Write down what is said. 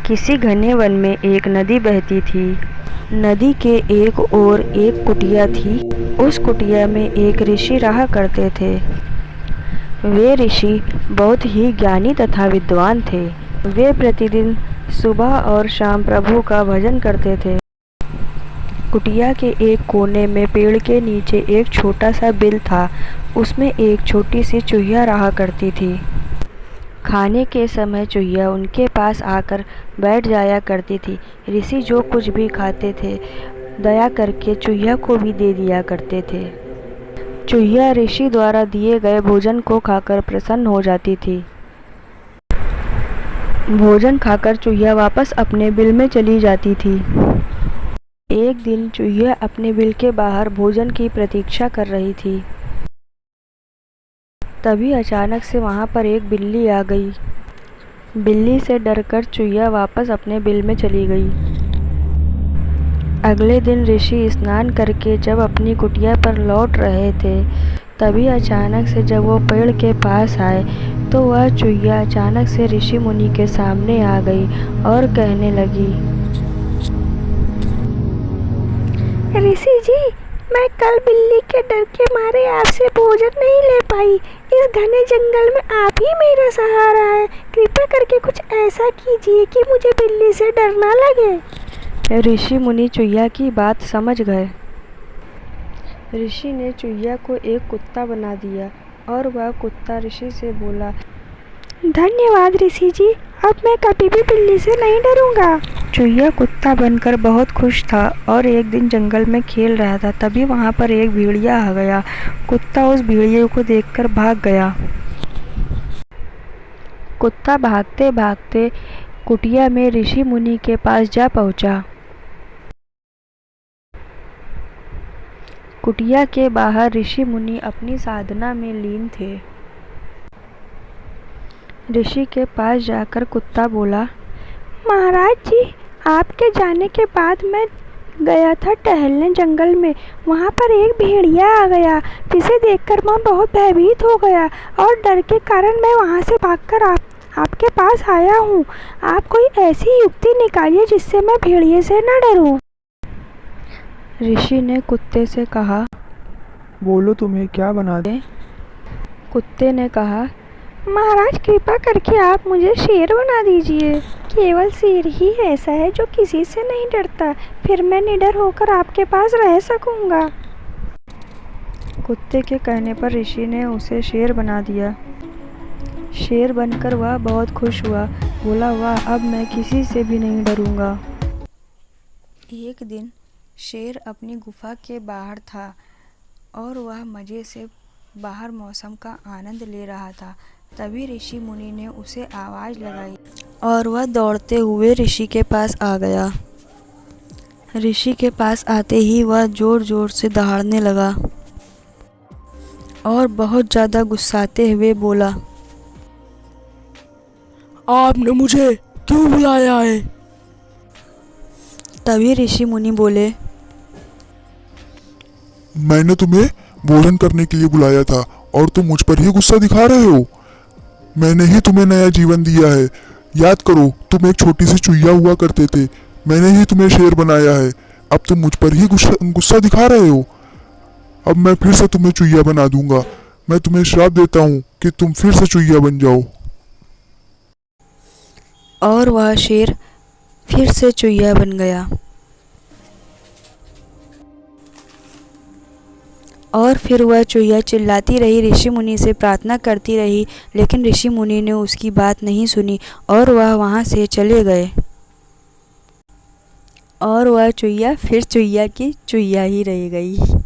किसी घने वन में एक नदी बहती थी। नदी के एक ओर एक कुटिया थी। उस कुटिया में एक ऋषि रहा करते थे। वे ऋषि बहुत ही ज्ञानी तथा विद्वान थे। वे प्रतिदिन सुबह और शाम प्रभु का भजन करते थे। कुटिया के एक कोने में पेड़ के नीचे एक छोटा सा बिल था। उसमें एक छोटी सी चूहिया रहा करती थी। खाने के समय चूहिया उनके पास आकर बैठ जाया करती थी। ऋषि जो कुछ भी खाते थे दया करके चूहिया को भी दे दिया करते थे। चूहिया ऋषि द्वारा दिए गए भोजन को खाकर प्रसन्न हो जाती थी। भोजन खाकर चूहिया वापस अपने बिल में चली जाती थी। एक दिन चूहिया अपने बिल के बाहर भोजन की प्रतीक्षा कर रही थी। तभी अचानक से वहाँ पर एक बिल्ली आ गई। बिल्ली से डरकर चूहिया वापस अपने बिल में चली गई। अगले दिन ऋषि स्नान करके जब अपनी कुटिया पर लौट रहे थे, तभी अचानक से जब वो पेड़ के पास आए तो वह चूहिया अचानक से ऋषि मुनि के सामने आ गई और कहने लगी, ऋषि जी, मैं कल बिल्ली के डर के मारे आपसे भोजन नहीं ले पाई। इस घने जंगल में आप ही मेरा सहारा है। कृपया करके कुछ ऐसा कीजिए कि मुझे बिल्ली से डर ना लगे। ऋषि मुनि चूहिया की बात समझ गए। ऋषि ने चूहिया को एक कुत्ता बना दिया और वह कुत्ता ऋषि से बोला, धन्यवाद ऋषि जी, अब मैं कभी भी बिल्ली से नहीं डरूंगा। चूहिया कुत्ता बनकर बहुत खुश था और एक दिन जंगल में खेल रहा था। तभी वहाँ पर एक भेड़िया आ गया। कुत्ता उस भेड़िए को देखकर भाग गया। कुत्ता भागते भागते कुटिया में ऋषि मुनि के पास जा पहुँचा। कुटिया के बाहर ऋषि मुनि अपनी साधना में लीन थे। ऋषि के पास जाकर कुत्ता बोला, महाराज जी, आपके जाने के बाद मैं गया था टहलने जंगल में। वहाँ पर एक भेड़िया आ गया, जिसे देखकर मैं बहुत भयभीत हो गया और डर के कारण मैं वहाँ से भागकर आपके पास आया हूँ। आप कोई ऐसी युक्ति निकालिए जिससे मैं भेड़िए से न डरूं। ऋषि ने कुत्ते से कहा, बोलो तुम्हें क्या बना दें। कुत्ते ने कहा, महाराज कृपा करके आप मुझे शेर बना दीजिए। केवल शेर ही ऐसा है जो किसी से नहीं डरता, फिर मैं निडर होकर आपके पास रह सकूंगा। कुत्ते के कहने पर ऋषि ने उसे शेर बना दिया। शेर बनकर वह बहुत खुश हुआ। बोला, वाह, अब मैं किसी से भी नहीं डरूंगा। एक दिन शेर अपनी गुफा के बाहर था और वह मज़े से बाहर मौसम का आनंद ले रहा था। तभी ऋषि मुनि ने उसे आवाज़ लगाई और वह दौड़ते हुए ऋषि के पास आ गया। ऋषि के पास आते ही वह ज़ोर ज़ोर से दहाड़ने लगा और बहुत ज़्यादा गुस्साते हुए बोला, आपने मुझे क्यों बुलाया है? तभी ऋषि मुनि बोले, मैंने तुम्हें भोजन करने के लिए बुलाया था और तुम मुझ पर ही गुस्सा दिखा रहे हो। मैंने ही तुम्हें नया जीवन दिया है। याद करो, तुम एक छोटी सी चूहिया हुआ करते थे। मैंने ही तुम्हें शेर बनाया है। अब तुम मुझ पर ही गुस्सा दिखा रहे हो। अब मैं फिर से तुम्हें चूहिया बना दूंगा। मैं तुम्हें श्राप देता हूँ कि तुम फिर से चूहिया बन जाओ। और वह शेर फिर से चूहिया बन गया। और फिर वह चूहिया चिल्लाती रही, ऋषि मुनि से प्रार्थना करती रही, लेकिन ऋषि मुनि ने उसकी बात नहीं सुनी और वह वहाँ से चले गए। और वह चूहिया फिर चूहिया की चूहिया ही रह गई।